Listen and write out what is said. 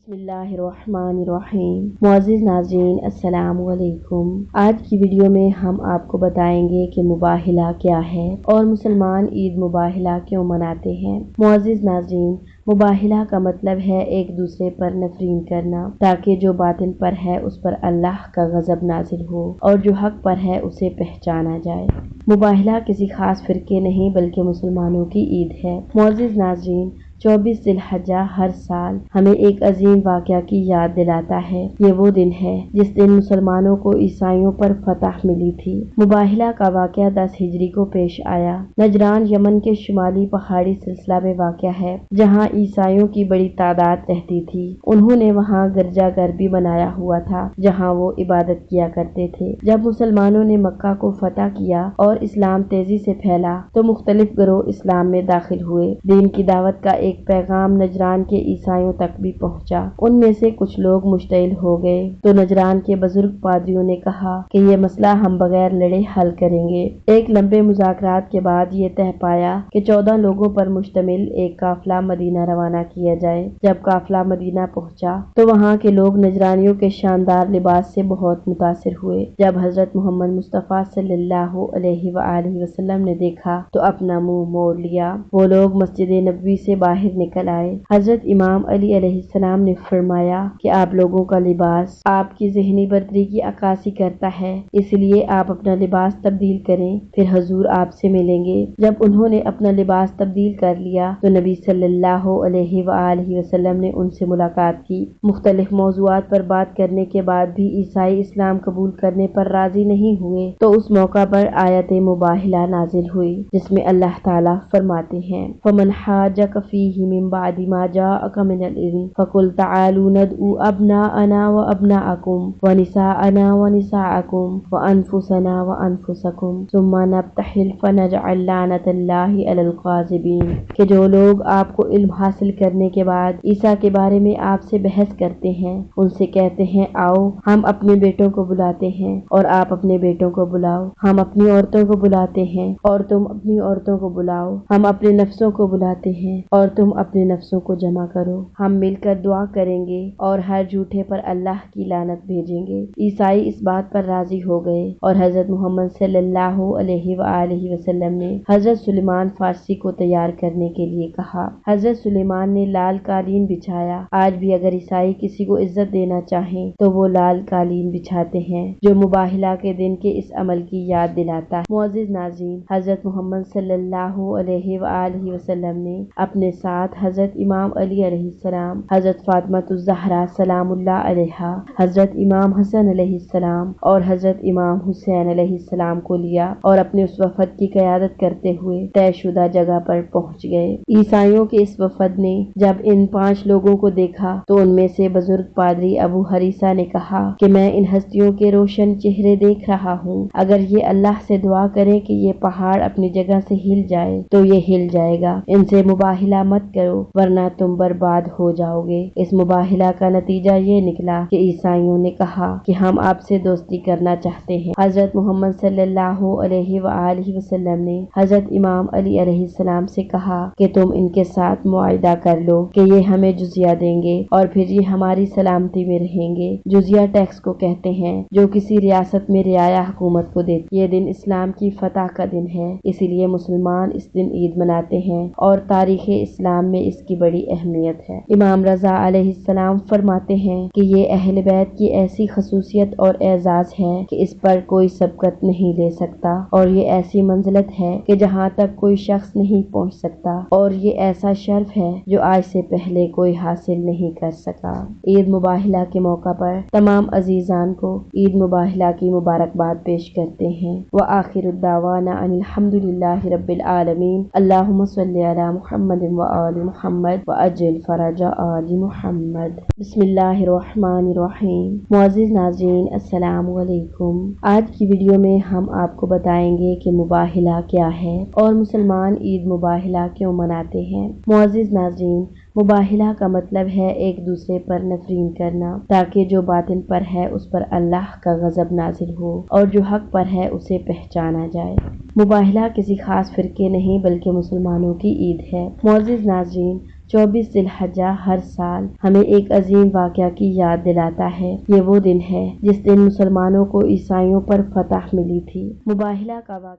बिस्मिल्लाहिर्रहमानिर्रहीम। मुअज़्ज़िज़ नाज़रीन, अस्सलामु अलैकुम। आज की वीडियो में हम आपको बताएंगे कि मुबाहिला क्या है और मुसलमान ईद मुबाहिला क्यों मनाते हैं। मुअज़्ज़िज़ नाज़रीन, मुबाहिला का मतलब है एक दूसरे पर नफरीन करना, ताकि जो बातिल पर है उस पर अल्लाह का गज़ब नाजिल हो और जो हक पर है उसे पहचाना जाए। मुबाहिला किसी खास फिरके नहीं बल्कि मुसलमानों की ईद है। मुअज़्ज़िज़ नाज़रीन, 24 ज़िलहज्जा हर साल हमें एक अजीम वाक़या की याद दिलाता है। ये वो दिन है जिस दिन मुसलमानों को ईसाइयों पर फतह मिली थी। मुबाहिला का वाक़या 10 हिजरी को पेश आया। नजरान यमन के शुमाली पहाड़ी सिलसिला में वाक़या है, जहाँ ईसाइयों की बड़ी तादाद रहती थी। उन्होंने वहाँ गिरजाघर भी बनाया हुआ था, जहाँ वो इबादत किया करते थे। जब मुसलमानों ने मक्का को फतह किया और इस्लाम तेजी से फैला, तो मुख्तलिफ गिरोह इस्लाम में दाखिल हुए। दीन की दावत का एक पैगाम नजरान के ईसाइयों तक भी पहुंचा। उनमें से कुछ लोग मुश्तइल हो गए, तो नजरान के बुजुर्ग पादरियों ने कहा कि ये मसला हम बगैर लड़े हल करेंगे। एक लंबे मुज़ाकरात के बाद ये तय पाया कि 14 लोगों पर मुश्तमिल एक काफिला मदीना रवाना किया जाए। जब काफिला मदीना पहुंचा, तो वहाँ के लोग नजरानियों के शानदार लिबास से बहुत मुतासिर हुए। जब हजरत मोहम्मद मुस्तफ़ा सल्लल्लाहु अलैहि वसल्लम ने देखा, तो अपना मुंह मोड़ लिया। वो लोग मस्जिद नबवी से बाहर निकल आए। हजरत इमाम अली अलैहिस्सलाम ने फरमाया कि आप लोगों का लिबास आपकी ज़हनी बर्तरी की अक्कासी करता है, इसलिए आप अपना लिबास तब्दील करें, फिर हजूर आपसे मिलेंगे। जब उन्होंने अपना लिबास तब्दील कर लिया, तो नबी सल्लल्लाहु अलैहि वसल्लम ने उनसे मुलाकात की। मुख्तलिफ मौज़ूआत पर बात करने के बाद भी ईसाई इस्लाम कबूल करने पर राजी नहीं हुए, तो उस मौका पर आयत मुबाहिला नाजिल हुई, जिसमें अल्लाह ताला फरमाते हैं, फमन हाजक फीही मिन बादि मा जाअक मिनल इल्म फकुल तआलू नदउ अबनाअना व अबनाअकुम व निसाअना व निसाअकुम व अनफुसना व अनफुसकुम सुम्मा नब्तहिल फनजअल लानतल्लाहि अलल काज़िबीन। कि जो लोग आपको इल्म हासिल करने के बाद ईसा के बारे में आपसे बहस करते हैं, उनसे कहते हैं, आओ हम अपने बेटों को बुलाते हैं और आप अपने बेटों को बुलाओ। हम अपनी औरतों को बुलाते हैं और तुम अपनी औरतों को बुलाओ। हम अपने नफ्सों को बुलाते हैं और तुम अपने नफ्सों को जमा करो। हम मिलकर दुआ करेंगे और हर झूठे पर अल्लाह की लानत भेजेंगे। ईसाई इस बात पर राजी हो गए और हजरत मोहम्मद सल्लल्लाहु अलैहि वसल्लम ने हजरत सुलेमान फारसी को तैयार करने के लिए कहा। हजरत सुलेमान ने लाल कालीन बिछाया। आज भी अगर ईसाई किसी को इज्जत देना चाहें, तो वो लाल कालीन बिछाते हैं, जो मुबाहिला के दिन के इस अमल की याद दिलाता है। मुअज़्ज़िज़ नाज़रीन, हजरत मोहम्मद सल्लल्लाहु अलैहि वसल्लम ने अपने साथ हजरत इमाम अली अलैहिस्सलाम, हजरत फातिमा सलामुल्लाह अलैहा, हजरत इमाम हसन अलैहिस्सलाम और हजरत इमाम हुसैन अलैहिस्सलाम को लिया और अपने उस वफद की क़यादत करते हुए तयशुदा जगह पर पहुंच गए। ईसाइयों के इस वफद ने जब इन 5 लोगों को देखा, तो उनमें से बुजुर्ग पादरी अबू हरीसा ने कहा कि मैं इन हस्तियों के रोशन चेहरे देख रहा हूँ। अगर ये अल्लाह से दुआ करें कि ये पहाड़ अपनी जगह से हिल जाए, तो ये हिल जाएगा। इनसे मुबाहिला मत करो, वरना तुम बर्बाद हो जाओगे। इस मुबाहिला का नतीजा ये निकला कि ईसाइयों ने कहा कि हम आपसे दोस्ती करना चाहते हैं। हजरत मोहम्मद सल्लल्लाहु अलैहि वसल्लम ने हजरत इमाम अली अलैहिस्सलाम से कहा कि तुम इनके साथ मुआहिदा कर लो कि ये हमें जुजिया देंगे और फिर ये हमारी सलामती में रहेंगे। जुजिया टैक्स को कहते हैं, जो किसी रियासत में रियाया हुकूमत को देती। ये दिन इस्लाम की फतह का दिन है, इसीलिए मुसलमान इस दिन ईद मनाते हैं और तारीख़ इस्लाम में इसकी बड़ी अहमियत है। इमाम रज़ा अलैहिस्सलाम फरमाते हैं कि ये अहले बैत की ऐसी खसूसियत और एजाज है कि इस पर कोई सबकत नहीं ले सकता, और ये ऐसी मंजिलत है कि जहाँ तक कोई शख्स नहीं पहुँच सकता, और ये ऐसा शर्फ है जो आज से पहले कोई हासिल नहीं कर सका। ईद मुबाहिला के मौका पर तमाम अजीजान को ईद मुबाहिला की मुबारकबाद पेश करते हैं। व आखिरुद्दावाना अनिल हम्दुलिल्लाहि रब्बिल आलमीन। अल्लाहुम्मा सल्लि अला मुहम्मद व आलि मुहम्मद व अज्जिल फरजा आलि मुहम्मद। बिस्मिल्लाहिर्रहमानिर्रहीम। मुअज़्ज़िज़ नाज़रीन, अस्सलामु अलैकुम। आज की वीडियो में हम आपको बताएंगे कि मुबाहिला क्या है और मुसलमान ईद मुबाहिला क्यों मनाते हैं। मुअज़्ज़िज़ नाज़रीन, मुबाहिला का मतलब है एक दूसरे पर नफरीन करना, ताकि जो बातिल पर है उस पर अल्लाह का गज़ब नाजिल हो और जो हक पर है उसे पहचाना जाए। मुबाहिला किसी खास फिरके नहीं बल्कि मुसलमानों की ईद है। मुअज़्ज़िज़ नाज़रीन, 24 ज़िलहज्जा हर साल हमें एक अजीम वाक़या की याद दिलाता है। ये वो दिन है जिस दिन मुसलमानों को ईसाइयों पर फतह मिली थी। मुबाहिला का वाक़या